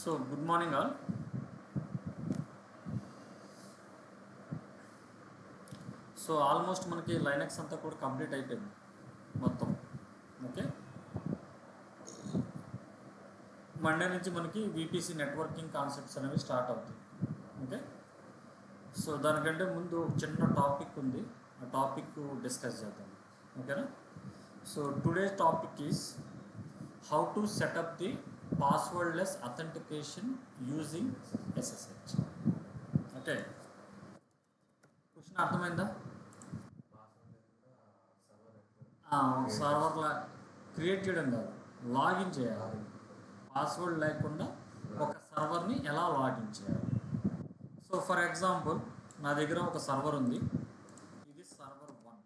So good morning all. So almost మనకి Linux అంతా కూడా కంప్లీట్ అయిపోయింది మొత్తం. ఓకే, మండే నుంచి మనకి విపిసి నెట్వర్కింగ్ కాన్సెప్ట్స్ అనేవి స్టార్ట్ అవుతాయి. ఓకే, సో దానికంటే ముందు చిన్న టాపిక్ ఉంది, ఆ టాపిక్ డిస్కస్ చేద్దాం. ఓకేనా? So today topic is how to setup the passwordless authentication using SSH. Okay, question అర్థమైందా? సర్వర్లా క్రియేట్ చేయడం కాదు, లాగిన్ చేయాలి. పాస్వర్డ్ లేకుండా ఒక సర్వర్ని ఎలా లాగిన్ చేయాలి? సో ఫర్ ఎగ్జాంపుల్ నా దగ్గర ఒక సర్వర్ ఉంది, ఇది సర్వర్ 1.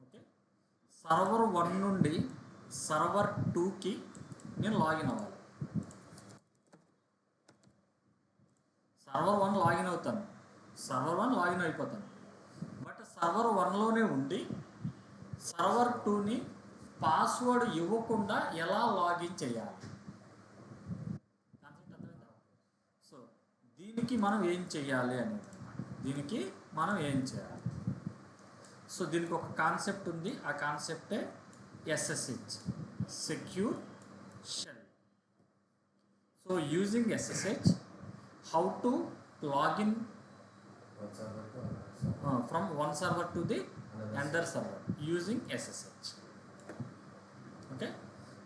ఓకే, సర్వర్ 1 నుండి సర్వర్ 2కి నేను లాగిన్ అవ్వాలి. సర్వర్ 1 లాగిన్ అవుతాను, సర్వర్ 1 లాగిన్ అయిపోతాను. బట్ సర్వర్ 1లోనే ఉండి సర్వర్ 2ని పాస్వర్డ్ ఇవ్వకుండా ఎలా లాగిన్ చేయాలి? సో దీనికి మనం ఏం చేయాలి అనేది, దీనికి మనం ఏం చేయాలి? సో దీనికి ఒక కాన్సెప్ట్ ఉంది, ఆ కాన్సెప్టే SSH, secure shell. So using SSH how to login from one server to the another server using SSH. Okay,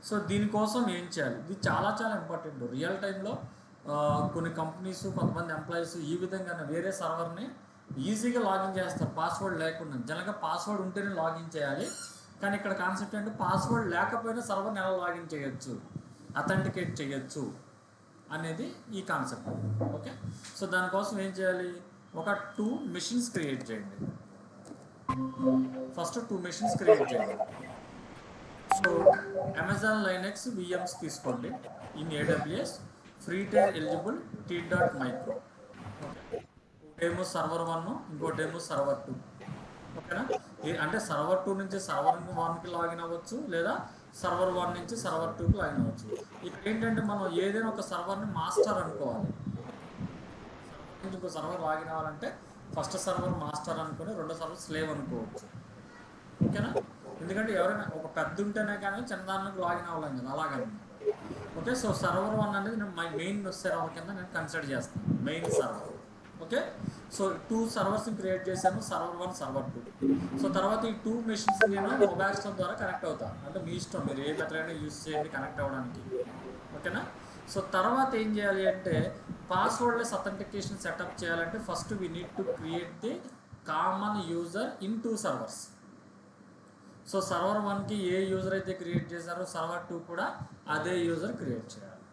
so దీనికోసం ఏం చేయాలి? ఇది చాలా చాలా ఇంపార్టెంట్. రియల్ టైంలో కొన్ని కంపెనీస్, కొంతమంది ఎంప్లాయీస్ ఈ విధంగా వేరే సర్వర్ని ఈజీగా లాగిన్ చేస్తారు పాస్వర్డ్ లేకుండా. జనరల్గా పాస్వర్డ్ ఉంటేనే లాగిన్ చేయాలి, కానీ ఇక్కడ కాన్సెప్ట్ ఏంటంటే పాస్వర్డ్ లేకపోయినా సర్వర్ని ఎలా లాగిన్ చేయొచ్చు, అథెంటికేట్ చేయొచ్చు అనేది ఈ కాన్సెప్ట్. ఓకే, సో దానికోసం ఏం చేయాలి? ఒక 2 మెషిన్స్ క్రియేట్ చేయండి. ఫస్ట్ 2 మెషిన్స్ క్రియేట్ చేయండి. సో అమెజాన్ లైనక్స్ విఎమ్స్ తీసుకోండి in AWS, free tyre eligible t.micro. Okay, ఒకటేమో సర్వర్ 1, ఇంకోటేమో సర్వర్ 2. ఓకేనా? అంటే సర్వర్ 2 నుంచి సర్వర్ 1కి లాగిన్ అవ్వచ్చు, లేదా సర్వర్ 1 నుంచి సర్వర్ 2కి లాగిన్ అవ్వచ్చు. ఇక్కడ ఏంటంటే మనం ఏదైనా ఒక సర్వర్ని మాస్టర్ అనుకోవాలి. ఇంకో సర్వర్ లాగిన్ అవ్వాలంటే ఫస్ట్ సర్వర్ మాస్టర్ అనుకుని రెండో సర్వర్ స్లేవ్ అనుకోవచ్చు. ఓకేనా? ఎందుకంటే ఎవరైనా ఒక పెద్ద ఉంటేనే కానీ చిన్నదానికి లాగిన్ అవ్వలేం కదా, అలాగని. ఓకే, సో సర్వర్ 1 అనేది నేను మెయిన్ సర్వర్ కింద నేను కన్సిడర్ చేస్తాను, మెయిన్ సర్వర్. ఓకే, సో 2 సర్వర్స్ని క్రియేట్ చేశాను, సర్వర్ 1, సర్వర్ 2. సో తర్వాత ఈ 2 మెషిన్స్ నేను మొబైల్ స్టోర్ ద్వారా కనెక్ట్ అవుతాను. అంటే మీ ఇష్టం, మీరు ఏ మెథడ్ యూజ్ చేయండి కనెక్ట్ అవ్వడానికి. ఓకేనా? సో తర్వాత ఏం చేయాలి అంటే పాస్వర్డ్లెస్ అథెంటికేషన్ సెటప్ చేయాలంటే first we need to create the common user in 2 servers. So server 1కి ఏ యూజర్ అయితే క్రియేట్ చేశారో సర్వర్ 2 కూడా అదే యూజర్ క్రియేట్ చేయాలి.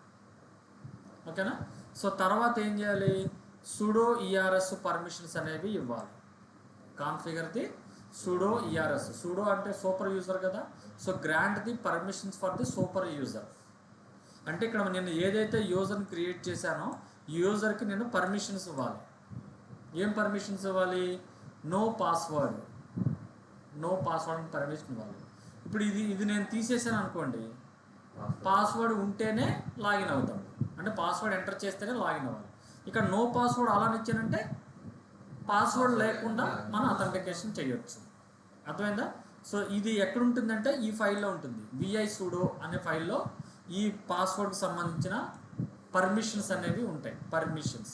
ఓకేనా? సో తర్వాత ఏం చేయాలి? సుడో ఈఆర్ఎస్ పర్మిషన్స్ అనేవి ఇవ్వాలి. Configure the sudo ERS. Sudo అంటే సూపర్ యూజర్ కదా, so grant the permissions for the super user. అంటే ఇక్కడ నేను ఏదైతే యూజర్ని క్రియేట్ చేశానో యూజర్కి నేను పర్మిషన్స్ ఇవ్వాలి. ఏం పర్మిషన్స్ ఇవ్వాలి? నో పాస్వర్డ్ పర్మిషన్ ఇవ్వాలి. ఇప్పుడు ఇది నేను తీసేసాను అనుకోండి, పాస్వర్డ్ ఉంటేనే లాగిన్ అవుతాం, అంటే పాస్వర్డ్ ఎంటర్ చేస్తేనే లాగిన్ అవ్వాలి. ఇక్కడ నో పాస్వర్డ్ అలా ఇచ్చానంటే పాస్వర్డ్ లేకుండా మనం అథెంటికేషన్ చేయొచ్చు. అర్థమైందా? సో ఇది ఎక్కడ ఉంటుందంటే ఈ ఫైల్లో ఉంటుంది, vi sudo అనే ఫైల్లో ఈ పాస్వర్డ్కి సంబంధించిన పర్మిషన్స్ అనేవి ఉంటాయి, పర్మిషన్స్.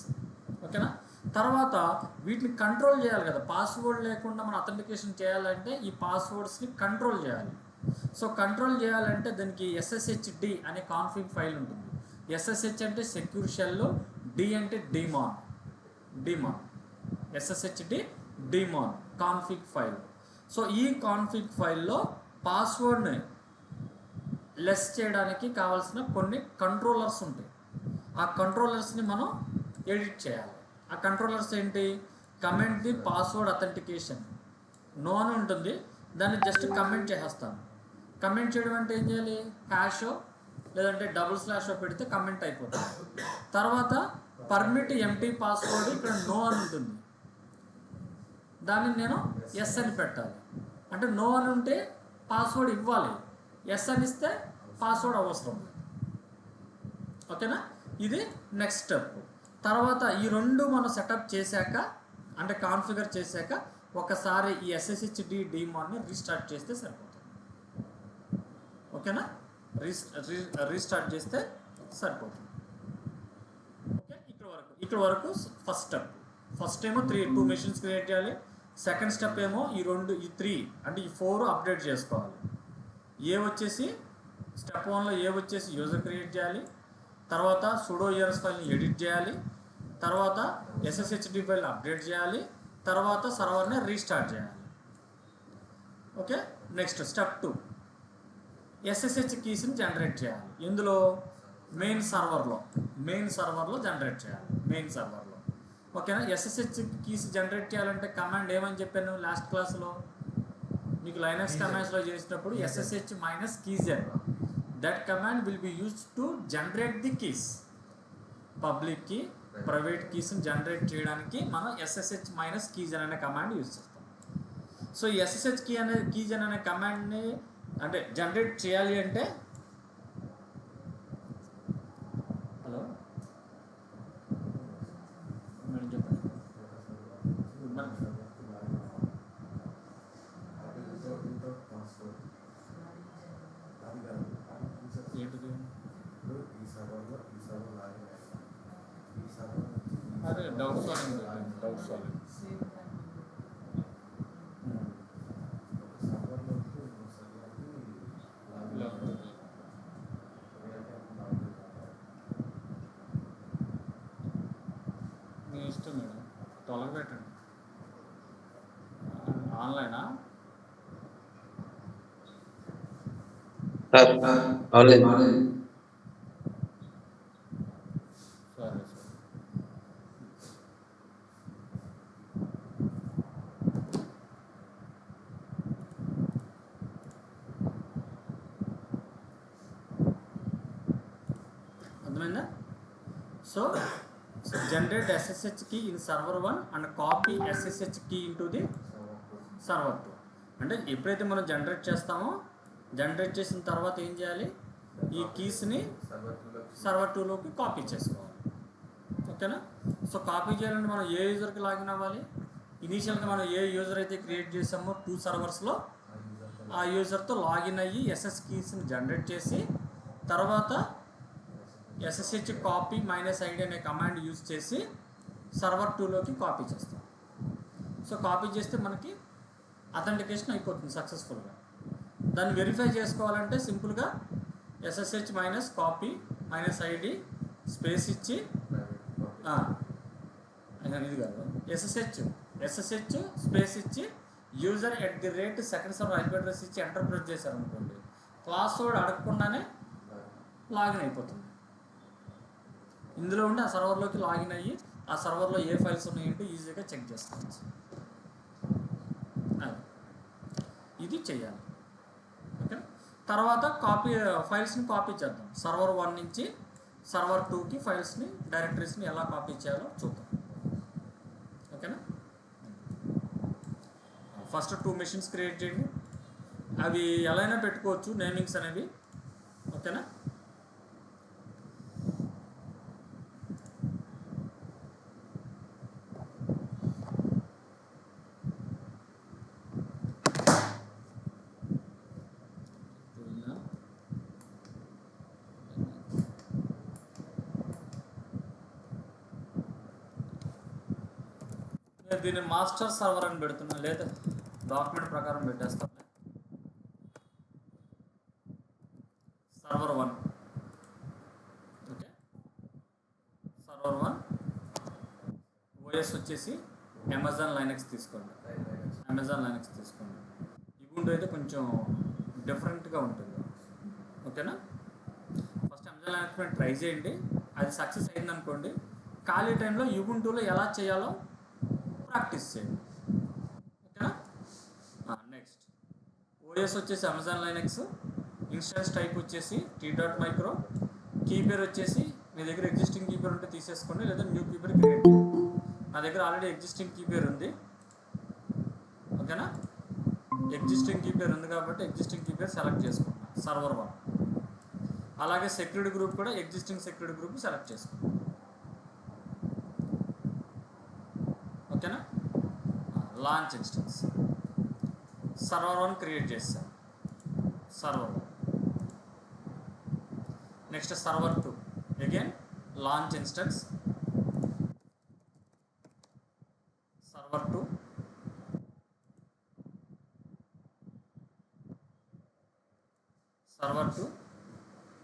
ఓకేనా? తర్వాత వీటిని కంట్రోల్ చేయాలి కదా, పాస్వర్డ్ లేకుండా మనం అథెంటికేషన్ చేయాలంటే ఈ పాస్వర్డ్స్ని కంట్రోల్ చేయాలి. సో కంట్రోల్ చేయాలంటే దానికి SSHD అనే కాన్ఫిగ్ ఫైల్ ఉంటుంది. SSH అంటే సెక్యూర్ షెల్, D అంటే demon, SSHD demon config file. So ఈ కాన్ఫిగ్ ఫైల్లో పాస్వర్డ్ని లెస్ చేయడానికి కావాల్సిన కొన్ని కంట్రోలర్స్ ఉంటాయి. ఆ కంట్రోలర్స్ని మనం ఎడిట్ చేయాలి. ఆ కంట్రోలర్స్ ఏంటి? Comment the password authentication, no అని ఉంటుంది, దాన్ని జస్ట్ కమెంట్ చేసేస్తాను. కమెంట్ చేయడం అంటే ఏం చేయాలి? హ్యాషో లేదంటే // పెడితే కమెంట్ అయిపోతుంది. తర్వాత పర్మిట్ ఎంటీ పాస్వర్డ్, ఇక్కడ నో అని ఉంటుంది, దాన్ని నేను ఎస్ అని పెట్టాలి. అంటే నో అని ఉంటే పాస్వర్డ్ ఇవ్వాలి, ఎస్ అని ఇస్తే పాస్వర్డ్ అవసరం. ఓకేనా? ఇది నెక్స్ట్ స్టెప్. తర్వాత ఈ రెండు మనం సెటప్ చేశాక అంటే కాన్ఫిగర్ చేశాక ఒకసారి ఈ SSHD డీమాన్ని రీస్టార్ట్ చేస్తే సరిపోతుంది. ఓకేనా? రీస్టార్ట్ చేస్తే సరిపోతుంది. ఓకే, ఇక్కడ వరకు ఫస్ట్ స్టెప్. ఫస్ట్ ఏమో 2 మెషిన్స్ క్రియేట్ చేయాలి. సెకండ్ స్టెప్ ఏమో ఈ 3 అంటే ఈ 4 అప్డేట్ చేసుకోవాలి. వచ్చేసి స్టెప్ 1లో వచ్చేసి యూజర్ క్రియేట్ చేయాలి. తర్వాత sudo ERS ఫైల్ని ఎడిట్ చేయాలి. తర్వాత SSHD ఫైల్ అప్డేట్ చేయాలి. తర్వాత సర్వర్ని రీస్టార్ట్ చేయాలి. ఓకే, నెక్స్ట్ స్టెప్ 2 SSH కీస్ని జనరేట్ చేయాలి. ఇందులో మెయిన్ సర్వర్లో జనరేట్ చేయాలి. మెయిన్ సర్వర్లో ఓకేనా? SSH కీస్ జనరేట్ చేయాలంటే కమాండ్ ఏమని చెప్పాను లాస్ట్ క్లాస్లో మీకు లైనక్స్ కమాండ్స్లో చేసినప్పుడు SSH -keygen. That command will be used to generate the keys. Public key private కీస్ని జనరేట్ చేయడానికి మనం SSH -keygen అనే కమాండ్ యూజ్ చేస్తాం. సో ఈ SSH keygen అనే కమాండ్ని అంటే జనరేట్ చేయాలి అంటే హలో మేడం చెప్పండి. ఏంటిది? అదే డౌట్ సాల్వింగ్. మీ ఇష్టం మేడం, తొలగ పెట్టండి. ఆన్లైనా? సరే సరే. అర్థమైందా? So generate SSH key in server 1 and copy SSH key into the server 2. అంటే ఎప్పుడైతే మనం జనరేట్ చేస్తామో జనరేట్ చేసిన తర్వాత ఏం చేయాలి? ఈ కీస్ని సర్వర్ 2లోకి కాపీ చేసుకోవాలి. ఓకేనా? సో కాపీ చేయాలంటే మనం ఏ యూజర్కి లాగిన్ అవ్వాలి? ఇనీషియల్గా మనం ఏ యూజర్ అయితే క్రియేట్ చేసామో 2 సర్వర్స్లో ఆ యూజర్తో లాగిన్ అయ్యి SS కీస్ని జనరేట్ చేసి తర్వాత SSH కాపీ -id అనే కమాండ్ యూజ్ చేసి సర్వర్ 2లోకి కాపీ చేస్తాం. సో కాపీ చేస్తే మనకి అథెంటికేషన్ అయిపోతుంది సక్సెస్ఫుల్గా. దాన్ని వెరిఫై చేసుకోవాలంటే సింపుల్గా SSH -copy -id స్పేస్ ఇచ్చి ఇది కాదు SSH స్పేస్ ఇచ్చి user@ second server IP address ఇచ్చి ఎంటర్ ప్రెస్ చేశారనుకోండి, క్లాస్ వాడు అడగకుండానే లాగిన్ అయిపోతుంది. ఇందులో ఉండి ఆ సర్వర్లోకి లాగిన్ అయ్యి ఆ సర్వర్లో ఏ ఫైల్స్ ఉన్నాయంటే ఈజీగా చెక్ చేసుకోవచ్చు. ఇది చేయాలి. ఓకే, తర్వాత ఫైల్స్ని కాపీ చేద్దాం. సర్వర్ 1 నుంచి సర్వర్ 2కి ఫైల్స్ని డైరెక్టరీస్ని ఎలా కాపీ చేయాలో చూద్దాం. ఓకేనా? ఫస్ట్ 2 మెషిన్స్ క్రియేట్ చేయండి. అవి ఎలా అయినా పెట్టుకోవచ్చు నేమింగ్స్ అనేవి. ఓకేనా? దీన్ని మాస్టర్ సర్వర్ అని పెడుతున్నా, లేదా డాక్యుమెంట్ ప్రకారం పెట్టేస్తాం. సర్వర్ 1. ఓకే, సర్వర్ 1 OS వచ్చేసి అమెజాన్ లైనక్స్ తీసుకోండి. ఇగుండు అయితే కొంచెం డిఫరెంట్గా ఉంటుంది. ఓకేనా? ఫస్ట్ అమెజాన్ లైనక్స్ ట్రై చేయండి. అది సక్సెస్ అయిందనుకోండి, ఖాళీ టైంలో యుబుంటూలో ఎలా చేయాలో ప్రాక్టీస్ చేయండి. ఓకేనా? నెక్స్ట్ OS వచ్చేసి అమెజాన్ లైనక్స్, ఇన్స్టెన్స్ టైప్ వచ్చేసి t.micro, కీ పేరు వచ్చేసి మీ దగ్గర ఎగ్జిస్టింగ్ కీ పేరు ఉంటే తీసేసుకోండి, లేదా న్యూ కీ పేరు క్రియేట్ చేయండి. నా దగ్గర ఆల్రెడీ ఎగ్జిస్టింగ్ కీ పేరు ఉంది. ఓకేనా? ఎగ్జిస్టింగ్ కీ పేరు ఉంది కాబట్టి ఎగ్జిస్టింగ్ కీ పేరు సెలెక్ట్ చేసుకుంటాను. సర్వర్ 1 అలాగే సెక్యూరిటీ గ్రూప్ కూడా ఎగ్జిస్టింగ్ సెక్యూరిటీ గ్రూప్ సెలెక్ట్ చేసుకోండి. ఓకేనా. లాంచ్ ఇన్స్టెన్స్ సర్వర్ 1 క్రియేట్ చేస్తాను. Server 1. Next server 2 again launch instance server 2. Server 2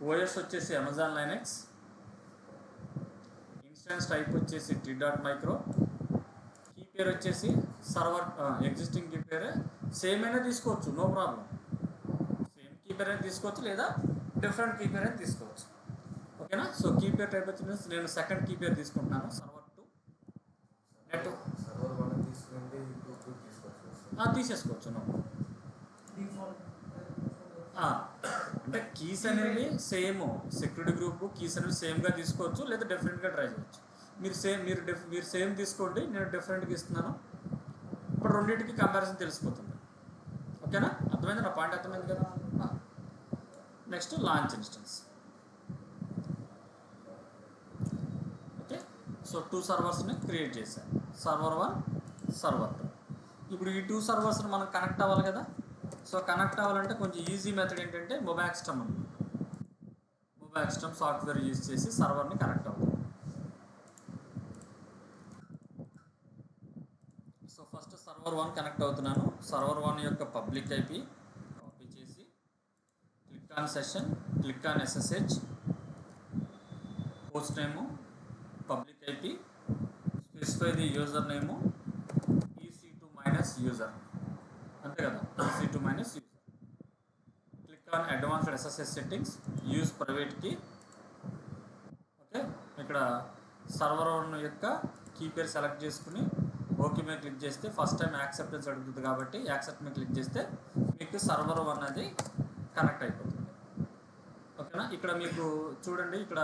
OS వచ్చేసి అమెజాన్ లైనెక్స్, ఇన్స్టెన్స్ టైప్ వచ్చేసి t.micro, కీ పేరు వచ్చేసి server existing key పేరే సేమ్ అయినా తీసుకోవచ్చు, no problem. Same key pair అయినా తీసుకోవచ్చు లేదా డిఫరెంట్ కీ పేర్ అయినా తీసుకోవచ్చు. ఓకేనా. సో కీ పేర్ టైప్ వచ్చి నేను సెకండ్ కీ పేర్ తీసుకుంటున్నాను సర్వర్ 2. నెట్ తీసేసుకోవచ్చు, నో. అంటే కీస్ అనేవి సేమ్, సెక్యూరిటీ గ్రూప్ కీస్ అనేవి సేమ్గా తీసుకోవచ్చు లేదా డిఫరెంట్గా ట్రై చేయవచ్చు. మీరు సేమ్ తీసుకోండి, నేను డిఫరెంట్గా ఇస్తున్నాను. ఇప్పుడు రెండింటికి కంపారిజన్ తెలిసిపోతుంది. ఓకేనా. అర్థమైంది, నా పాయింట్ అర్థమైంది కదా. Next launch instance. Okay. So 2 సర్వర్స్ని క్రియేట్ చేశాను, సర్వర్ 1, సర్వర్ 2. ఇప్పుడు ఈ 2 సర్వర్స్ని మనం కనెక్ట్ అవ్వాలి కదా. సో కనెక్ట్ అవ్వాలంటే కొంచెం ఈజీ మెథడ్ ఏంటంటే మొబాక్స్టమ్ ఉంది. మొబాక్స్టమ్ సాఫ్ట్వేర్ యూజ్ చేసి సర్వర్ని కనెక్ట్ అవుతుంది. సో ఫస్ట్ సర్వర్ 1 కనెక్ట్ అవుతున్నాను. సర్వర్ 1 యొక్క పబ్లిక్ ఐపీ కాపీ చేసి click on session, click on SSH, host name, public IP, specify the user name EC2 - user, అంతే కదా. EC2 - user. Click on advanced SSH settings, use private key. Okay. ఇక్కడ server 1 యొక్క key pair select చేసుకుని okay మీద click చేస్తే first time acceptance అడుగుతుంది కాబట్టి accept మీద క్లిక్ చేస్తే మీకు సర్వర్ 1 అనేది కనెక్ట్ అయిపోతుంది. ఓకేనా. ఇక్కడ మీకు చూడండి, ఇక్కడ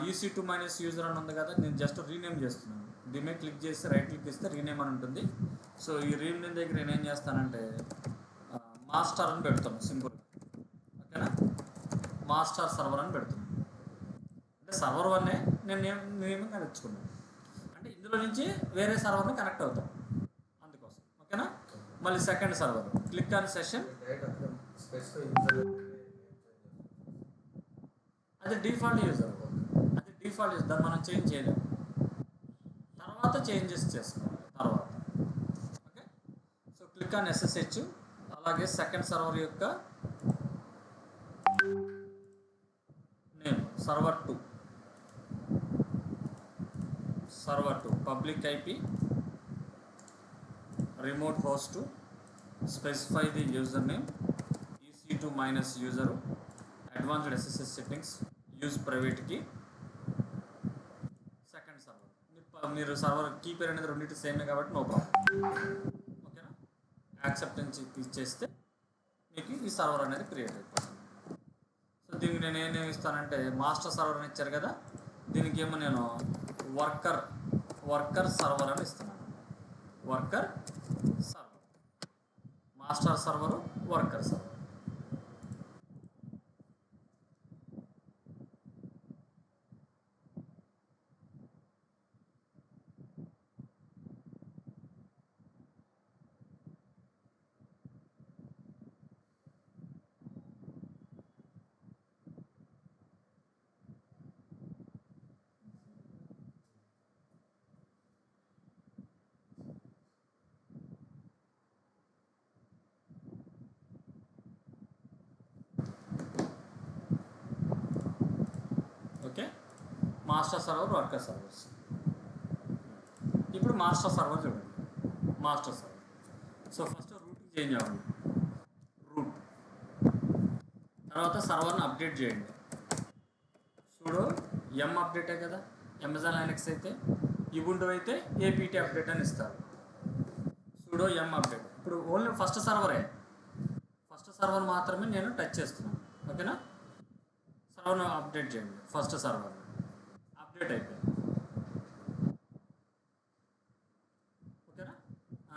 EC2 - యూజర్ అని ఉంది కదా, నేను జస్ట్ రీనేమ్ చేస్తున్నాను. దీని మీద క్లిక్ చేస్తే రైట్ క్లిక్ ఇస్తే రీనేమ్ అని ఉంటుంది. సో ఈ రీనేమ్ దగ్గర నేను ఏం చేస్తానంటే మాస్టర్ అని పెడతాను సింపుల్గా. ఓకేనా. మాస్టర్ సర్వర్ అని పెడుతున్నాను. అంటే సర్వర్ 1 నేను నేమ్ కనెక్చుకున్నాను, అంటే ఇందులో నుంచి వేరే సర్వర్ని కనెక్ట్ అవుతాం అందుకోసం. ఓకేనా. మళ్ళీ second server, click on session. అది డిఫాల్ట్ యూజర్, దాన్ని మనం చేంజ్ చేయలేము, తర్వాత చేంజెస్ చేసుకోవాలి తర్వాత. Okay. So click on SSH. అలాగే సెకండ్ సర్వర్ యొక్క name server 2, public IP, remote host, specify the user name EC2 - user, advanced SSH settings, use private key. Second server మీరు server key pair అనేది రెండింటి సేమే కాబట్టి no problem. ఓకేనా. Acceptance ఇచ్చేస్తే మీకు ఈ సర్వర్ అనేది క్రియేట్ అయిపోతుంది. సో దీనికి నేను ఏమేమి ఇస్తానంటే మాస్టర్ సర్వర్ అని ఇచ్చారు కదా, దీనికి ఏమో నేను వర్కర్ సర్వర్ అని ఇస్తున్నాను. Worker server, master server, worker server. Okay. Master server, worker servers. ఇప్పుడు మాస్టర్ సర్వర్ చూడండి, మాస్టర్ సర్వర్. సో ఫస్ట్ రూట్కి చేంజ్ అవ్వండి, రూట్. తర్వాత సర్వర్ని అప్డేట్ చేయండి. చూడు అప్డేటే కదా, అమెజాన్ లైనక్స్ అయితే. ఇబుంటు అయితే APT అప్డేట్ అని ఇస్తారు. చూడో అప్డేట్. ఇప్పుడు ఓన్లీ ఫస్ట్ సర్వర్ మాత్రమే నేను టచ్ చేస్తున్నాను. ఓకేనా. సర్వర్ను అప్డేట్ చేయండి, ఫస్ట్ సర్వర్ అప్డేట్ అయిపోయింది. ఓకేనా.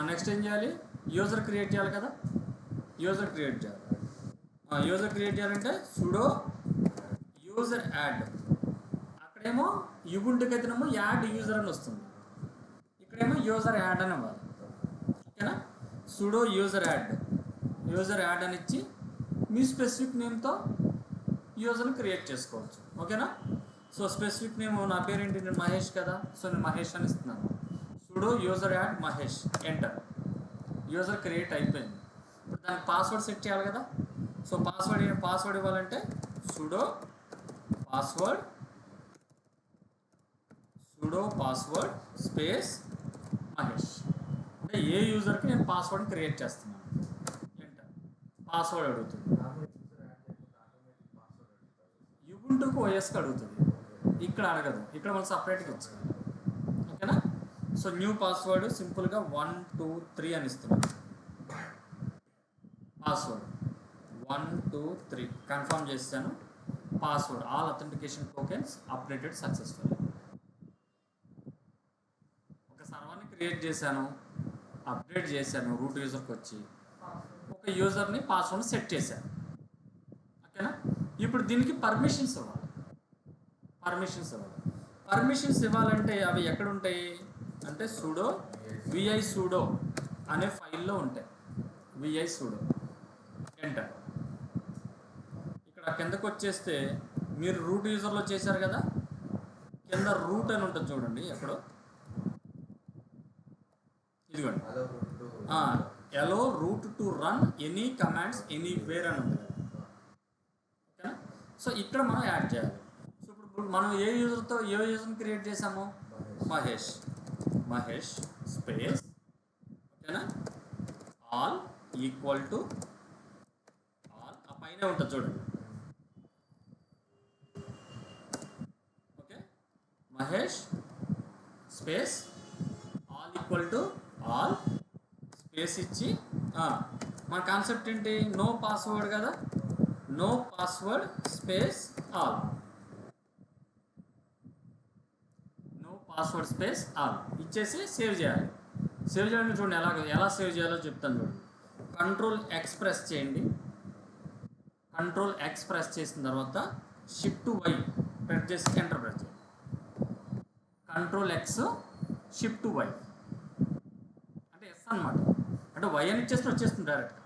నెక్స్ట్ ఏం చేయాలి, యూజర్ క్రియేట్ చేయాలి కదా. యూజర్ క్రియేట్ చేయాలంటే సుడో యూజర్ యాడ్, అక్కడేమో యుబుంటుకి అయితేనేమో యాడ్ యూజర్ అని వస్తుంది, ఇక్కడేమో యూజర్ యాడ్ అని ఇవ్వాలి. ఓకేనా, సుడో యూజర్ యాడ్ అని ఇచ్చి మీ స్పెసిఫిక్ నేమ్తో యూజర్ని క్రియేట్ చేసుకోవచ్చు. ఓకేనా, సో స్పెసిఫిక్ నేమ్ నా పేరేంటి, నేను మహేష్ కదా, సో నేను మహేష్ అని ఇస్తున్నాను. Sudo user add Mahesh, enter. User create అయిపోయింది. ఇప్పుడు దానికి పాస్వర్డ్ సెట్ చేయాలి కదా, సో పాస్వర్డ్ ఇవ్వాలంటే సుడో పాస్వర్డ్ స్పేస్ మహేష్. అంటే ఏ యూజర్కి నేను పాస్వర్డ్ క్రియేట్ చేస్తున్నాను, ఎంటర్. పాస్వర్డ్ అడుగుతుంది, యుబుంటుకు ఓఎస్కి అడుగుతుంది, ఇక్కడ అడగదు, ఇక్కడ మనం సపరేట్గా ఇచ్చాం. ఓకేనా, సో న్యూ పాస్వర్డ్ సింపుల్గా 1 2 3 అని ఇస్తున్నాను. పాస్వర్డ్ 1 2 3 కన్ఫర్మ్ చేస్తాను. Password all authentication tokens updated successful. ఒక సర్వర్ని క్రియేట్ చేశాను, అప్డేట్ చేశాను, రూట్ యూజర్కి వచ్చి ఒక యూజర్ని పాస్వర్డ్ సెట్ చేశాను. ఓకేనా, ఇప్పుడు దీనికి పర్మిషన్స్ ఇవ్వాలంటే అవి ఎక్కడ ఉంటాయి అంటే vi sudo అనే ఫైల్లో ఉంటాయి. vi sudo enter. ఇక్కడ కిందకు వచ్చేస్తే మీరు రూట్ యూజర్లో చేశారు కదా, కింద రూట్ అని ఉంటుంది చూడండి ఎక్కడో, ఇదిగోండి, allow root to run any commands anywhere అని ఉంటుంది. ఓకేనా, సో ఇక్కడ మనం యాడ్ చేయాలి. సో ఇప్పుడు మనం ఏ యూజర్ని క్రియేట్ చేసాము, మహేష్ స్పేస్, ఓకేనా, ఆల్ ఈక్వల్ టు ఆల్, ఆ పైన ఉంటుంది చూడండి. Okay, Mahesh space all equal to all space ఇచ్చి మన కాన్సెప్ట్ ఏంటి, నో పాస్వర్డ్ కదా, నో పాస్వర్డ్ స్పేస్ ఆల్, ఇచ్చేసి సేవ్ చేయాలి. సేవ్ చేయాలంటే చూడండి ఎలా సేవ్ చేయాలో చెప్తాను చూడండి. కంట్రోల్ ఎక్స్ ప్రెస్ చేయండి. కంట్రోల్ ఎక్స్ ప్రెస్ చేసిన తర్వాత షిఫ్ట్ వై ప్రెస్ చేసి ఎంటర్ ప్రెస్ చేయండి. కంట్రోల్ ఎక్స్ షిఫ్ట్ వై అంటే ఎస్ అనమాట, అంటే వై అని ఇచ్చేస్తే వచ్చేస్తుంది డైరెక్ట్గా,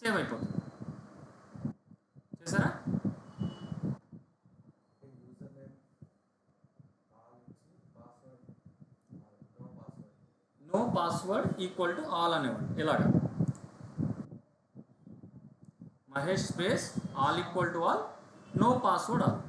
సేవ్ అయిపోతుంది. చేసారా, no password equal to all అనేవాడు. ఇలాగా Mahesh space all equal to all, no password all.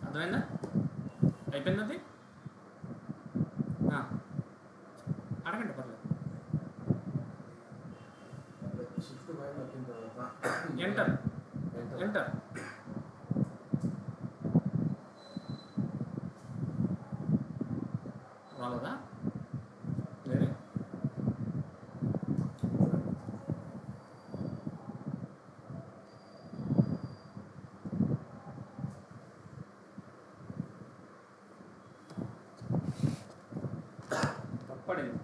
అర్థమైందా, అయిపోయింది. అడగండి పర్లేదు. ఎంటర్ రాలేదా, వేరే తప్పడింది.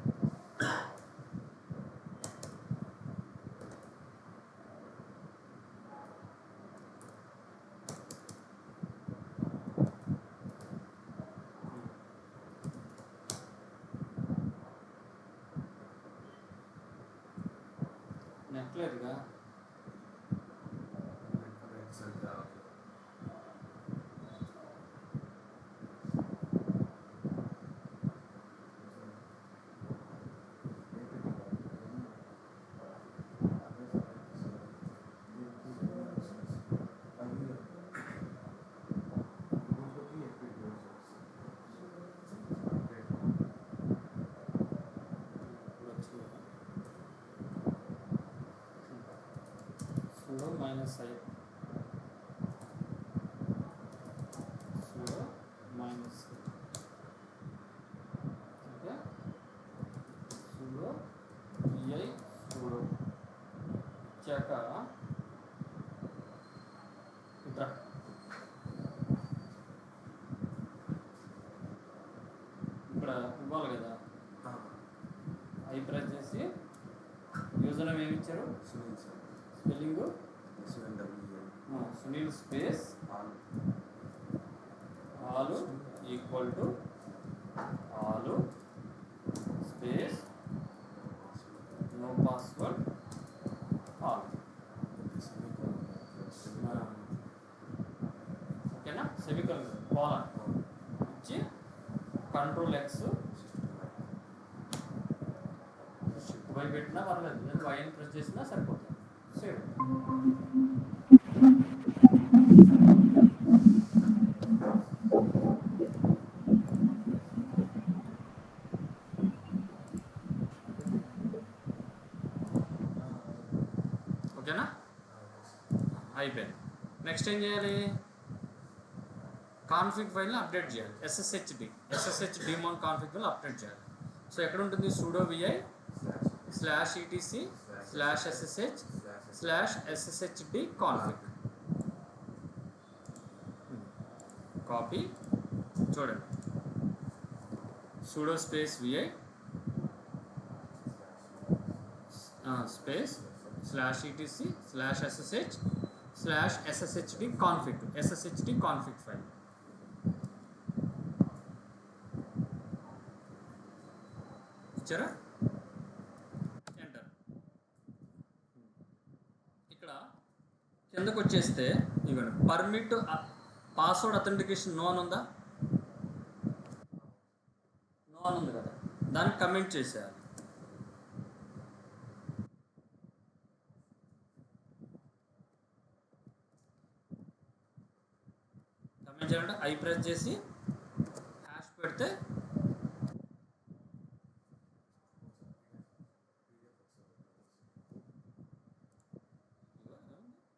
ఇక్కడ ఇవ్వాలి కదా, ఐ ప్రెస్ చేసి యూజర్ నేమ్ ఏమి ఇచ్చారు, స్పెల్లింగ్ సునీల్ స్పేస్ ఆలు ఈక్వల్ టు ఆలు స్పేస్ నో పాస్వర్డ్ ఆల్. ఓకేనా, సెమికల్ కాలన్ ఇచ్చి కంట్రోల్ ఎక్స్ షిఫ్ట్ వై పెట్టినా పర్లేదు, లేదా వై అని ప్రెస్ చేసినా సరిపోతుంది. సేవ్. ఓకేనా, అయిపోయింది. నెక్స్ట్ ఏం చేయాలి, కాన్ఫిగ్ ఫైల్ని అప్డేట్ చేయాలి. SSH daemon config file update చేయాలి. సో ఎక్కడ ఉంటుంది, sudo vi /etc/ssh/sshd config. Copy చూడండి, sudo space vi space /etc/ssh/sshd config file. ఇచ్చారా, ఎంటర్. ఇక్కడ కిందకు వచ్చేస్తే ఇవ్వండి, పర్మిట్ పాస్వర్డ్ అథెంటికేషన్ నో అని ఉందా, నో అని ఉంది కదా, దాన్ని కమెంట్ చేసేయాలి. కమెంట్ చేయాలంటే ఐ ప్రెస్ చేసి హ్యాష్ పెడితే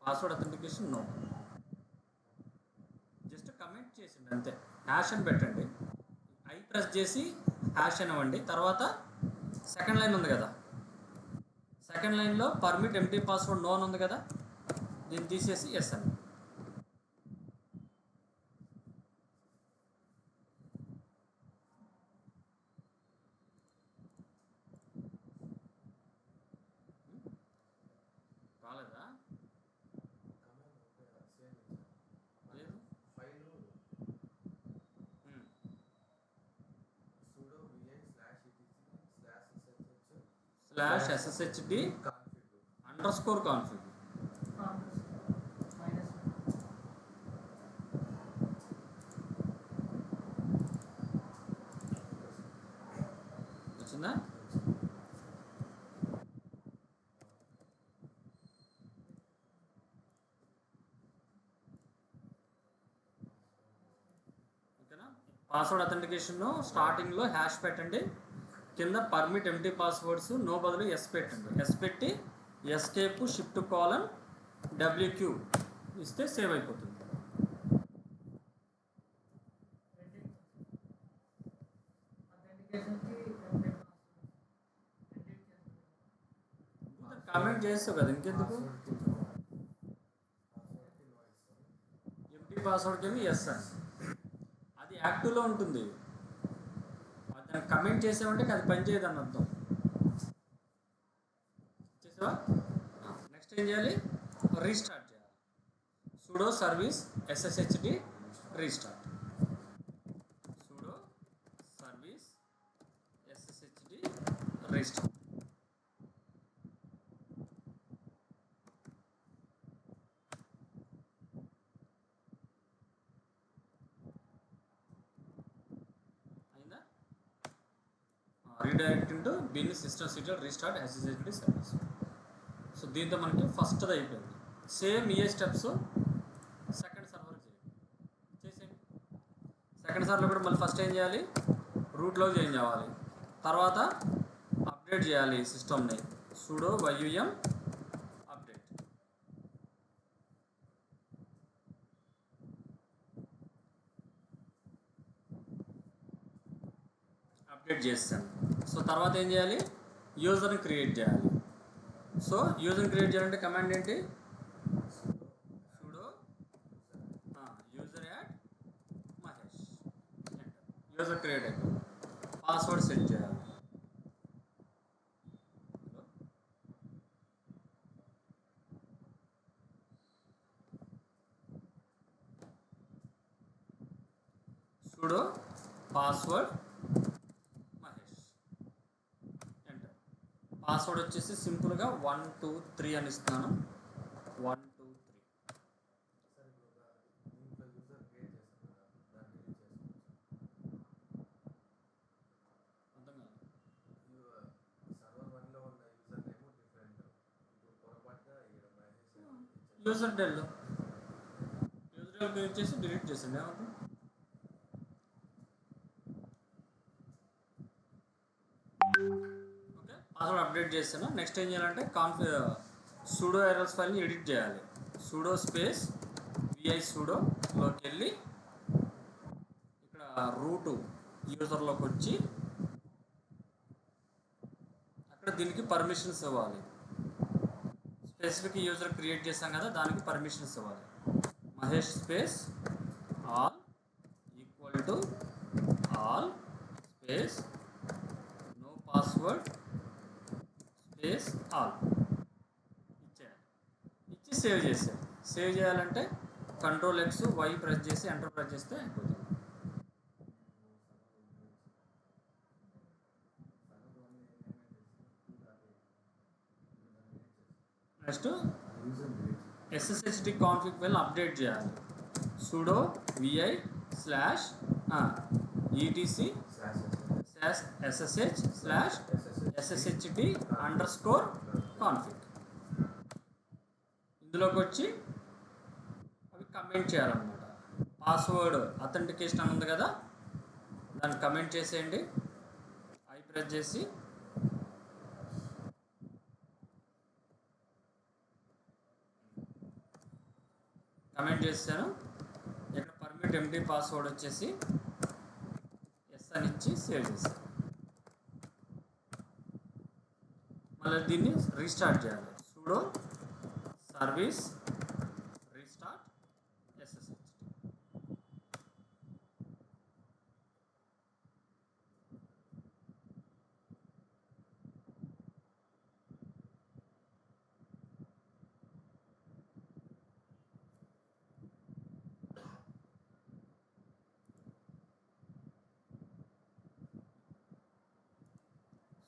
password authentication no, just comment చేసిండి అంతే. హ్యాష్ అని పెట్టండి, ఐ ప్రెస్ చేసి హ్యాష్ అనివ్వండి. తర్వాత సెకండ్ లైన్ ఉంది కదా, సెకండ్ లైన్లో పర్మిట్ ఎంటీ పాస్వర్డ్ నో అని ఉంది కదా, దీన్ని తీసేసి ఎస్ అని. రాలేదా, /sshd _config. వచ్చిందా, ఓకేనా. పాస్వర్డ్ అథెంటికేషన్ స్టార్టింగ్లో హ్యాష్ పెట్టండి, కింద పర్మిట్ ఎంటీ పాస్వర్డ్స్ నో బదులు ఎస్ పెట్టండి. ఎస్ పెట్టి ఎస్కేప్ షిఫ్ట్ కాలన్ WQ ఇస్తే సేవ్ అయిపోతుంది. కామెంట్ చేస్తావు కదా, ఇంకెందుకు, ఎంటీ పాస్వర్డ్కి ఏమి ఎస్ అని, అది యాక్టివ్లో ఉంటుంది. దాన్ని కమెంట్ చేసామంటే అది పనిచేయదు అని అర్థం. చేసావా, నెక్స్ట్ ఏం చేయాలి, రీస్టార్ట్ చేయాలి. sudo service sshd restart, sudo service sshd restart. అయిందా, redirect into bin system serial restart SSHD service. So దీంతో మనకి ఫస్ట్ది అయిపోయింది. సేమ్ ఏ స్టెప్స్ సెకండ్ సర్వర్ చేసేయండి. సెకండ్ సర్వర్లో కూడా మళ్ళీ ఫస్ట్ ఏం చేయాలి, రూట్లో చేంజ్ అవ్వాలి. తర్వాత అప్డేట్ చేయాలి సిస్టమ్ని, sudo yum అప్డేట్. అప్డేట్ చేస్తాను. సో తర్వాత ఏం చేయాలి, యూజర్ని క్రియేట్ చేయాలి. సో యూజర్ని క్రియేట్ చేయాలంటే కమాండ్ ఏంటి, sudo యూజర్ క్రియేట్ అయిపోయింది. పాస్వర్డ్ సెట్ చేయాలి. Sudo password Mahesh, enter. Password వచ్చేసి సింపుల్గా 1 2 3 అని ఇస్తాను. 1 2 3. అర్థం కాదు. యూజర్ డెల్ క్రియేట్ చేసి డిలీట్ చేసింది ఏమంటే. ఓకే, పాస్వర్డ్ అప్డేట్ చేస్తాను. నెక్స్ట్ ఏం చేయాలంటే సూడో ఎర్రర్స్ ఫైల్ని ఎడిట్ చేయాలి. సూడో స్పేస్ విఐ సూడోలోకి వెళ్ళి ఇక్కడ రూట్ యూజర్లోకి వచ్చి అక్కడ దీనికి పర్మిషన్స్ ఇవ్వాలి. స్పెసిఫిక్ యూజర్ క్రియేట్ చేస్తాం కదా, దానికి పర్మిషన్స్ ఇవ్వాలి. Mahesh space all equal to all space no password space all ఇచ్చేయాలి. ఇచ్చి సేవ్ చేసాం. సేవ్ చేయాలంటే Ctrl+X Y ప్రెస్ చేసి ఎంటర్ ప్రెస్ చేస్తే అయిపోతుంది. Next SSHD config file update చేయాలి. sudo vi slash etc ssh slash sshd underscore config. ఇందులోకి వచ్చి అవి కమెంట్ చేయాలన్నమాట. పాస్వర్డ్ అథెంటికేషన్ అని ఉంది కదా, దాన్ని కమెంట్ చేసేయండి. ఐ ప్రెస్ చేసి కమెంట్ చేస్తాను. ఇక్కడ పర్మిట్ ఎంటీ పాస్వర్డ్ వచ్చేసి ఎస్ అని ఇచ్చి సేవ్ చేస్తాను. మళ్ళీ దీన్ని రీస్టార్ట్ చేయాలి. sudo service restart SSH.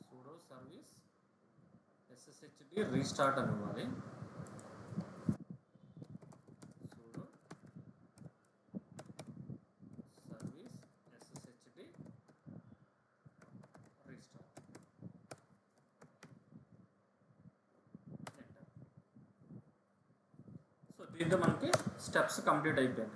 sudo service SSHD restart అని ఇవ్వాలి. sudo service SSHD restart, enter. So దీంతో మనకి స్టెప్స్ కంప్లీట్ అయిపోయాయి.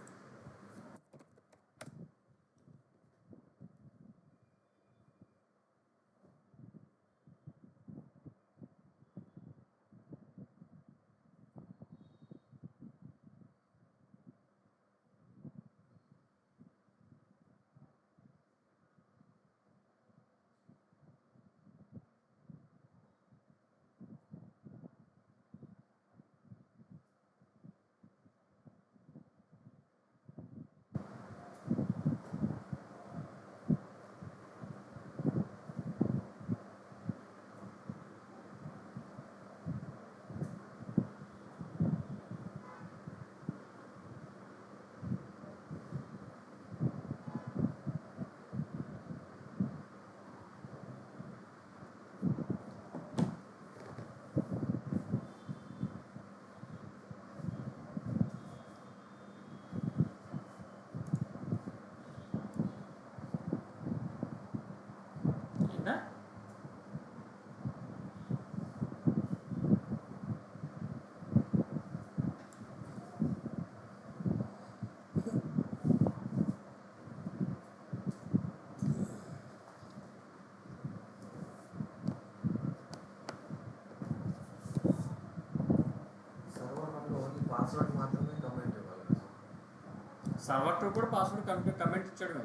సర్వర్ టు కూడా పాస్వర్డ్ కమెంట్ ఇచ్చాడు.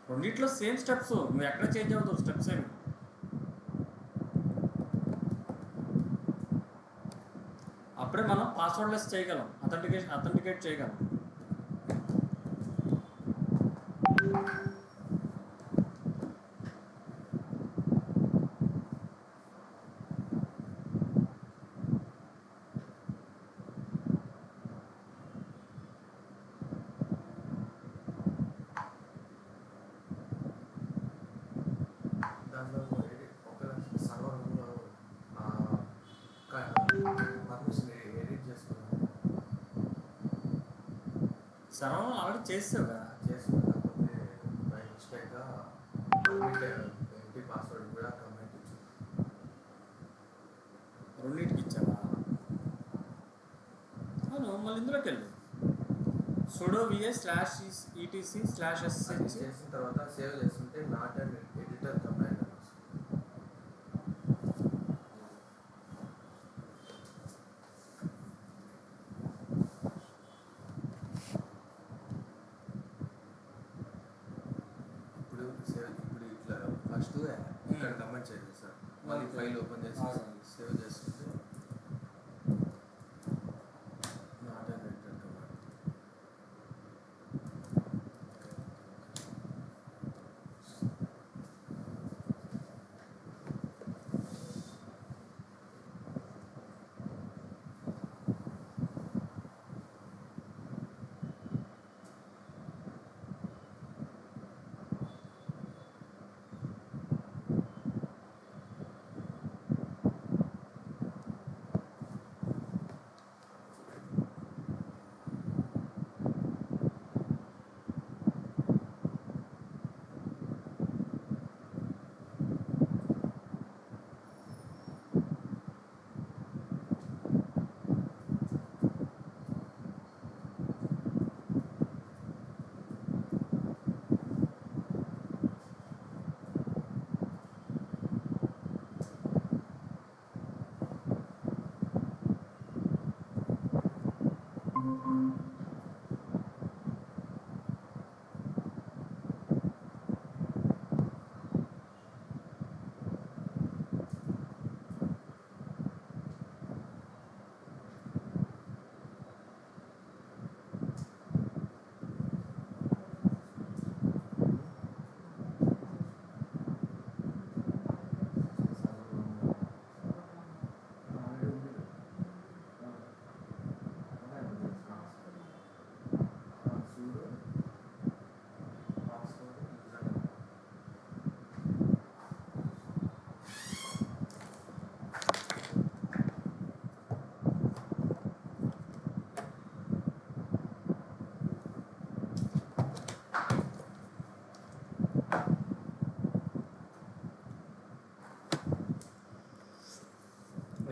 రెండిట్లో సేమ్ స్టెప్స్, నువ్వు ఎక్కడ చేంజ్ అవుతావు స్టెప్స్ ఏమి. అప్పుడే మనం పాస్వర్డ్లెస్ చేయగలం, అథెంటికేట్ చేయగలం. సర్వర్ ఆల్రెడీ చేసావు కదా. కాకపోతే బై మిస్టేక్గా ఎంటీ పాస్వర్డ్ కూడా కమెంట్ ఇచ్చింది. రెండింటికి ఇచ్చావా? అవును, మళ్ళీ ఇందులోకి వెళ్ళు. sudo vs slash etc slash అది ssh చేసిన తర్వాత సేవ్ చేస్తుంటే నాట్ అండ్ ఎడిటర్ కమాండ్ అని వస్తుంది. ఇప్పుడు ఇట్లా ఫస్ట్ ఇక్కడ కమెంట్ చేయండి సార్, మళ్ళీ ఫైల్ ఓపెన్ చేసి సేవ్ చేస్తుంటే నాట్ అండ్ ఎడిటర్ కమాండ్.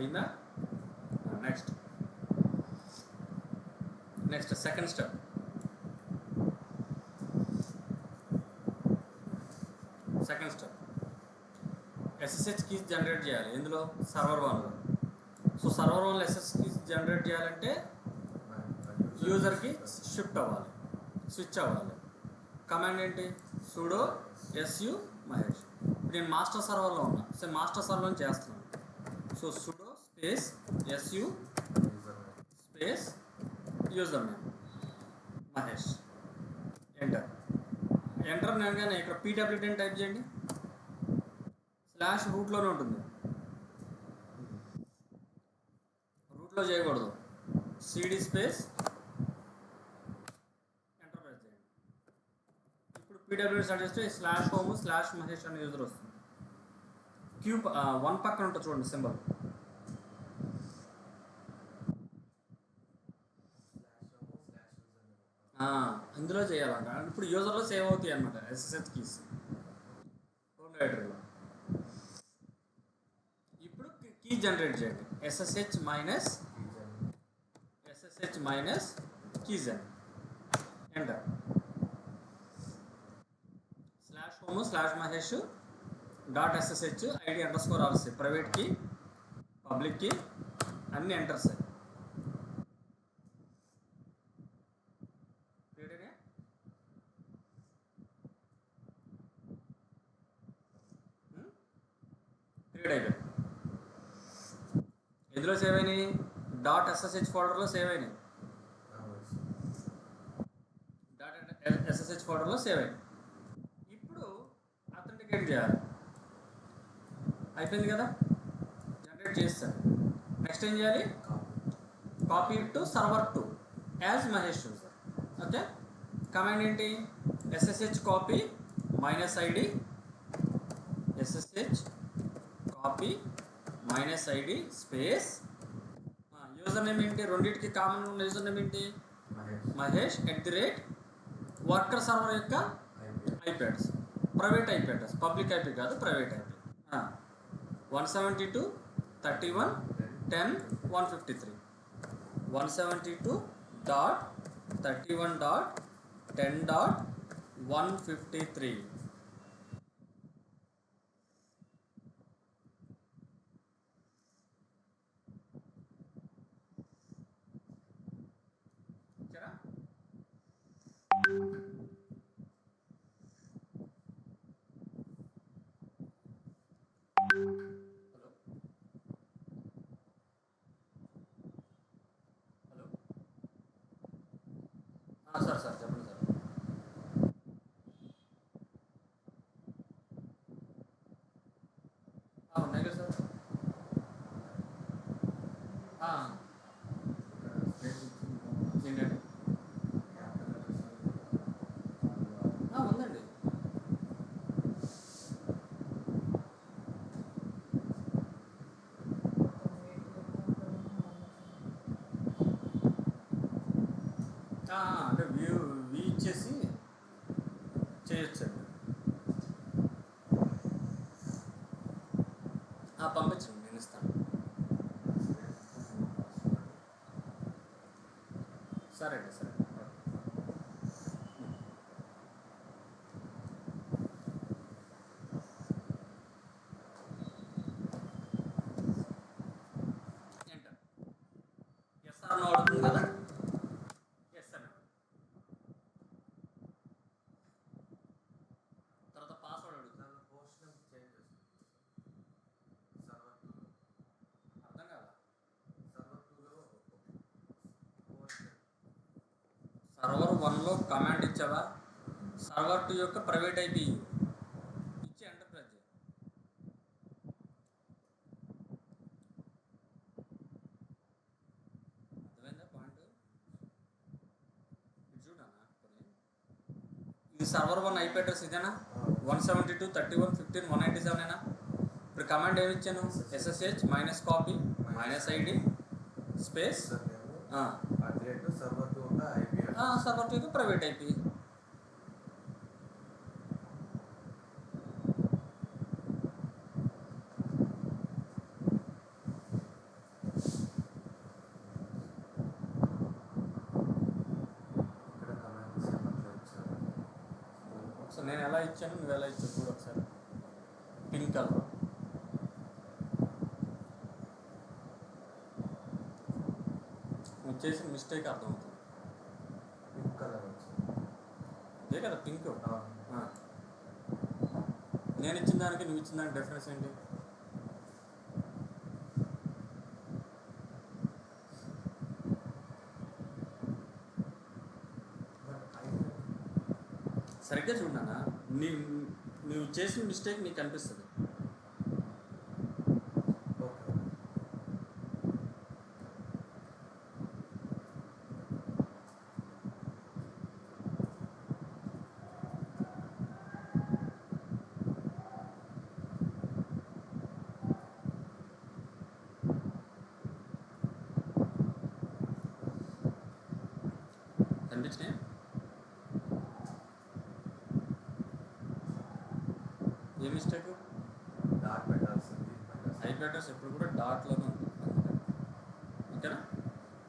అయిందా? Next second step. SSH keys generate చేయాలి. ఎందులో? సర్వర్ వన్లో. సో సర్వర్ వన్లో ఎస్ఎస్హెచ్ కీస్ జనరేట్ చేయాలంటే యూజర్కి షిఫ్ట్ అవ్వాలి, స్విచ్ అవ్వాలి. కమాండ్ ఏంటి? sudo su Mahesh. ఇప్పుడు నేను మాస్టర్ సర్వర్లో ఉన్నా, సో మాస్టర్ సర్వర్లో చేస్తున్నాను. So sudo space su space user name Mahesh, enter. Enter అనగానే ఇక్కడ pwd టైప్ చేయండి. స్లాష్ రూట్లోనే ఉంటుంది, రూట్లో చేయకూడదు. cd స్పేస్ ఎంటర్ ప్రెస్ చేయండి. ఇప్పుడు pwd స్టార్ట్ చేస్తే స్లాష్ హోమ్ స్లాష్ మహేష్ అనే యూజర్ వస్తుంది. క్యూబ్ 1 పక్కన ఉంటుంది చూడండి సింబల్, ఇందులో చేయాలంట. ఇప్పుడు యూజర్లో సేవ్ అవుతాయి అనమాట ఎస్ఎస్హెచ్ కీస్ హోమ్ డైరెక్టరీలో. ఇప్పుడు కీ జనరేట్ చేయండి. SSH minus keygen, enter. Slash home slash Mahesh dot SSH ID underscore RC, private key public key అన్నీ ఎంటర్స్. క్రియేట్ అయిపోయింది. ఎందులో సేవ్ అయినాయి? డాట్ ఎస్ఎస్హెచ్ ఫోల్డర్లో సేవ్ అయినాయి. డాట్ ఎస్ఎస్హెచ్ ఫోల్డర్లో సేవ్ అయినాయి. ఇప్పుడు అథెంటికేట్ చేయాలి. అయిపోయింది కదా, జనరేట్ చేస్తాను. నెక్స్ట్ ఏం చేయాలి? Copy to server 2 as Mahesh user. Okay, command ఏంటి? SSH copy minus ID, SSH copy minus ID space user name ఏంటి? రెండింటికి కామన్ ఉన్న యూజర్ నేమ్ ఏంటి? మహేష్ వర్కర్ సర్వర్ యొక్క IP address, private IP address, public IP కాదు, private IP. 172.31.10.153 172.31.10.153. Sir చెప్పండి sir. ఉన్నాయి కదా సార్. ఏంటండి ఉందండి. అంటే వ్యూ ఇచ్చేసి చేయొచ్చండి. పంపించండి, నేను ఇస్తాను. సరే అండి, సరే. ఎంటర్. ఎస్ ఆర్ నో అడుగుతుంది కదా. ఎస్ అండి. తర్వాత పాస్వర్డ్ అడుగుతుంది. అర్థం కాదా? సర్వర్ 1లో కమాండ్ ఇచ్చావా? సర్వర్ 2 యొక్క ప్రైవేట్ ఐపీ ఇచ్చి ఎంటర్ ప్రెస్ చేయి. అర్థమైందా పాయింట్? ఇది చూడనా, ఇది సర్వర్ 1 ఐపీ అడ్రస్ ఇదేనా? 172.31.15.197 ఇప్పుడు కమాండ్ ఏమి ఇచ్చాను? SSH -copy -id space server 2 యొక్క ప్రైవేట్ ఐపీ. సో నేను ఎలా ఇచ్చాను, నువ్వు ఎలా ఇచ్చావు చూడు ఒకసారి. పింక్ కలర్ నువ్వు చేసిన మిస్టేక్ అర్థమవుతుంది. అదే కదా పింక్. నేను ఇచ్చిన దానికి నువ్వు ఇచ్చిన దానికి డిఫరెన్స్ ఏంటి? సరిగ్గా చూడనా, నువ్వు చేసిన మిస్టేక్ నీకు అనిపిస్తుంది. కనిపించినాయి? ఏ మిస్టేక్? డాట్ పెట్టాల్సింది. ఐపీ అడ్రస్ ఎప్పుడు కూడా డాట్లోనే ఉంటుంది, ఓకేనా?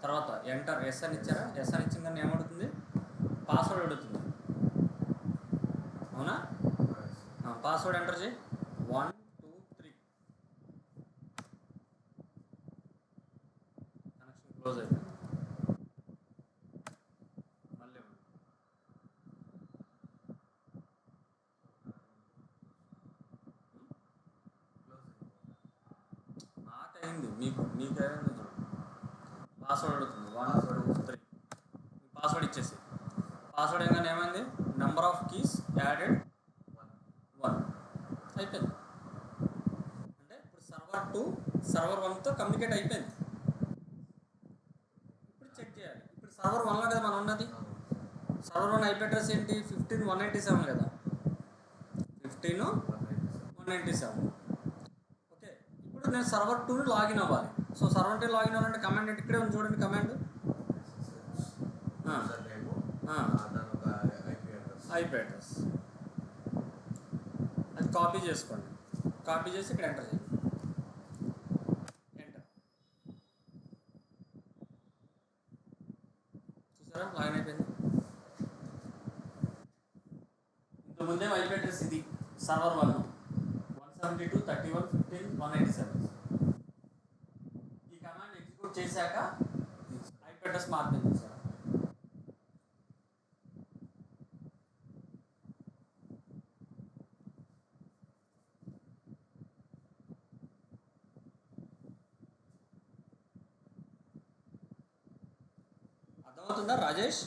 తర్వాత ఎంటర్. ఎస్ అని ఇచ్చారా? ఎస్ అని ఇచ్చిన దాన్ని ఏమడుగుతుంది? పాస్వర్డ్ అడుగుతుంది, అవునా? పాస్వర్డ్ ఎంటర్ చేయి. 1 2 3. కనెక్షన్ క్లోజ్ అయిపోయింది. మళ్ళీ నాకైంది, మీకైంది చూడు. పాస్వర్డ్ అడుగుతుంది. 1 2 3. పాస్వర్డ్ ఇచ్చేసి, పాస్వర్డ్ ఏంటంటే ఏమైంది? నెంబర్ ఆఫ్ కీస్ యాడెడ్ 1 అయిపోయింది. అంటే ఇప్పుడు సర్వర్ 1తో కమ్యూనికేట్ అయిపోయింది. ఇప్పుడు చెక్ చేయాలి. ఇప్పుడు సర్వర్ 1లో కదా మనం ఉన్నది. సర్వర్ 1 ఐపీ అడ్రస్ ఏంటి? 15.197 కదా. 15.197. ఓకే, ఇప్పుడు నేను సర్వర్ 2ని లాగిన్ అవ్వాలి. సో సర్వర్ 2 లాగిన్ అవ్వాలంటే కమాండ్ ఏంటి? ఇక్కడే ఉంది చూడండి కమాండ్. యూజర్ నేమ్, దాని ఒక ఐపీ అడ్రస్. అది కాపీ చేసుకోండి. కాపీ చేసి ఇక్కడ ఎంటర్ చేయండి. ఎంటర్. చూసారా లాగిన్ అయిపోయింది. ఇంతకుముందే ఐపీ అడ్రస్ ఇది సర్వర్ 172.31.15.187. ఈ కమాండ్ ఎగ్జిక్యూట్ చేశాక ఐపీ అడ్రస్ మారుతుంది సార్. అర్థమవుతుందా రాజేష్?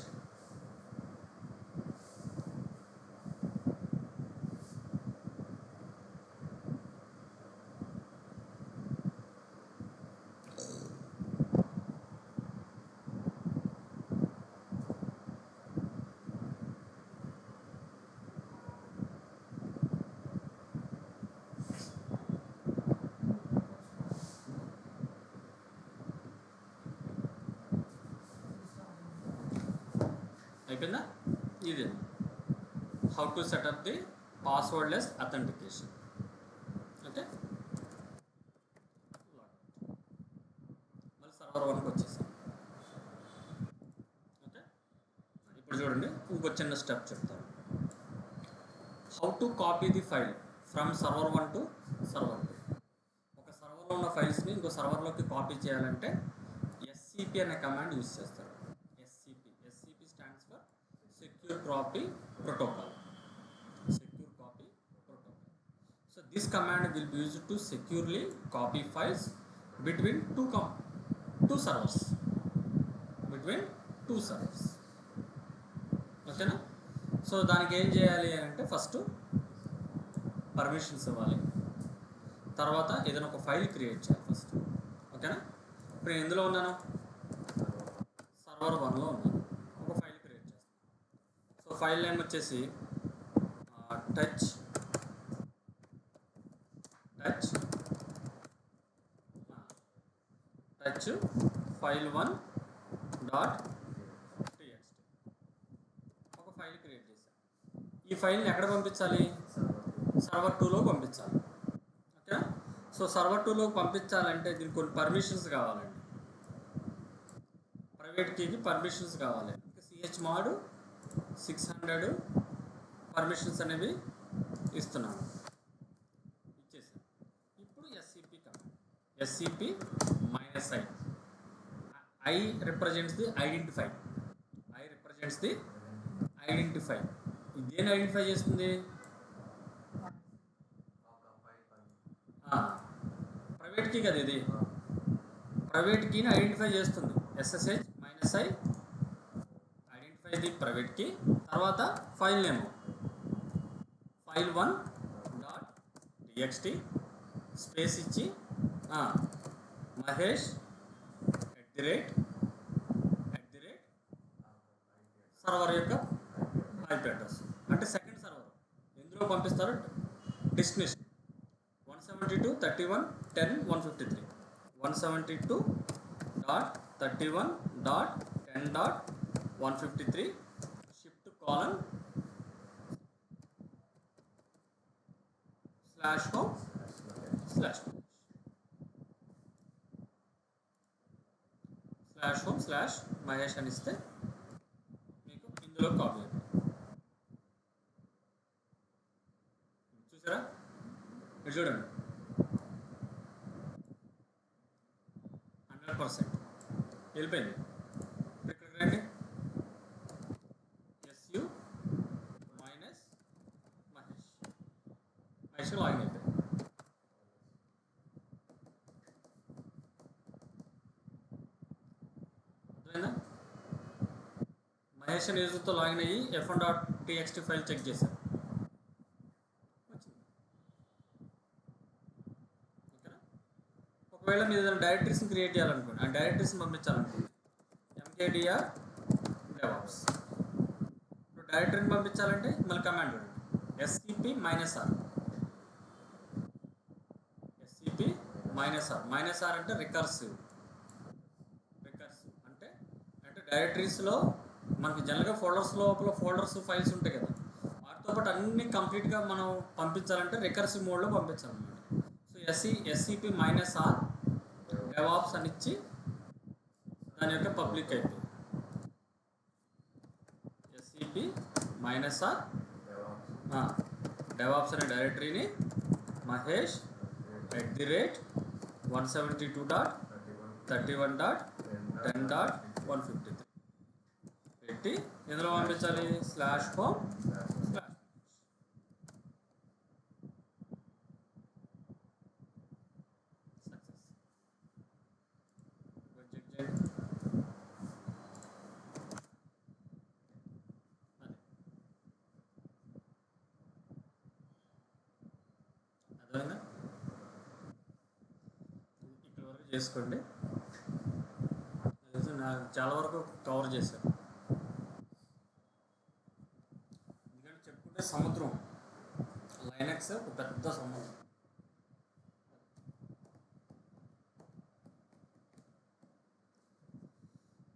అయిపోయిందా? ఇది how to setup the passwordless authentication. Okay, మళ్ళీ సర్వర్ 1కి వచ్చేసాం. ఓకే, ఇప్పుడు చూడండి ఇంకో చిన్న స్టెప్ చెప్తాను. How to copy the file from server 1 to server 2. ఒక సర్వర్లో ఉన్న ఫైల్స్ని ఇంకో సర్వర్లోకి కాపీ చేయాలంటే ఎస్సిపి అనే కమాండ్ యూజ్ చేస్తారు. SCP stands for secure copy protocol. Secure copy protocol. So this command will be used to securely copy files between two servers. ఓకేనా? సో దానికి ఏం చేయాలి అంటే ఫస్ట్ పర్మిషన్స్ ఇవ్వాలి, తర్వాత ఏదైనా ఒక ఫైల్ క్రియేట్ చేయాలి ఫస్ట్. ఓకేనా? ఇప్పుడు నేను ఎందులో ఉన్నాను? సర్వర్ 1లో ఉన్నాను. ఒక ఫైల్ క్రియేట్ చేస్తాను. సో ఫైల్ నేమ్ వచ్చేసి టచ్ file1.txt ఒక ఫైల్ క్రియేట్ చేశాను. ఈ ఫైల్ని ఎక్కడ పంపించాలి? సర్వర్ 2లో పంపించాలి. ఓకే, సో సర్వర్ 2లో పంపించాలంటే దీనికి కొన్ని పర్మిషన్స్ కావాలండి. ప్రైవేట్ కీకి పర్మిషన్స్ కావాలి. chmod 600 పర్మిషన్స్ అనేవి ఇస్తున్నాను, ఇచ్చేసాను. ఇప్పుడు SCP command, SCP -i. I represents the identify. ఇది దేని ఐడెంటిఫై చేస్తుంది? ప్రైవేట్ కీ కదా ఇది. ప్రైవేట్ కీని ఐడెంటిఫై చేస్తుంది. SSH -i identify the private key. తర్వాత ఫైల్ నేమ్ file1.txt స్పేస్ ఇచ్చి మహేష్ సర్వర్ యొక్క ఐపీ అడ్రస్ అంటే సెకండ్ సర్వర్ ఎందులో పంపిస్తారు? డెస్టినేషన్ 172.31.10.153 172.31.10.153 షిఫ్ట్ కోలన్ /home/mahేష్ అని ఇస్తే మీకు ఇందులో కాపీ చూసారా? మీరు చూడండి 100% వెళ్ళిపోయింది. ఇక్కడికి రండి. SU -మహేష్ లాగిన్ అయిపోయింది. అర్థమైందా? మహేష్ అనే యూజర్తో లాగిన్ అయ్యి f1.txt ఫైల్ చెక్ చేశారు. ఓకేనా? ఒకవేళ మీరు ఏదైనా డైరెక్టరీస్ని క్రియేట్ చేయాలనుకోండి, ఆ డైరెక్టరీస్ని పంపించాలనుకోండి, mkdir devops. ఇప్పుడు డైరెక్టరీని పంపించాలంటే మళ్ళీ కమాండ్ చూడండి, scp -r. -r అంటే రికర్సివ్ అంటే డైరెక్టరీస్లో మనకి జనరల్గా ఫోల్డర్స్ ఫైల్స్ ఉంటాయి కదా, వాటితో పాటు అన్ని కంప్లీట్గా మనం పంపించాలంటే రికర్సివ్ మోడ్లో పంపించాలన్నమాట. సో ఎస్సిపి -r డెవాప్స్ అని ఇచ్చి దాని యొక్క పబ్లిక్ అయిపోయింది. ఎస్సిపి -r డెవాప్స్ అనే డైరెక్టరీని మహేష్ @172.31.10.153 పెట్టి ఎందులో పంపించాలి, /home/. అర్థమైందా? ఇక్కడ వరకు చేసుకోండి. నాకు చాలా వరకు కవర్ చేశాను. ఎందుకంటే చెప్పుకుంటే సముద్రం, లైనక్స్ ఒక పెద్ద సముద్రం.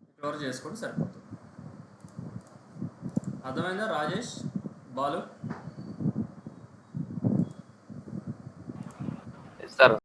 ఇక్కడ వరకు చేసుకోండి సరిపోతుంది. అర్థమైందా రాజేష్, బాలు? సార్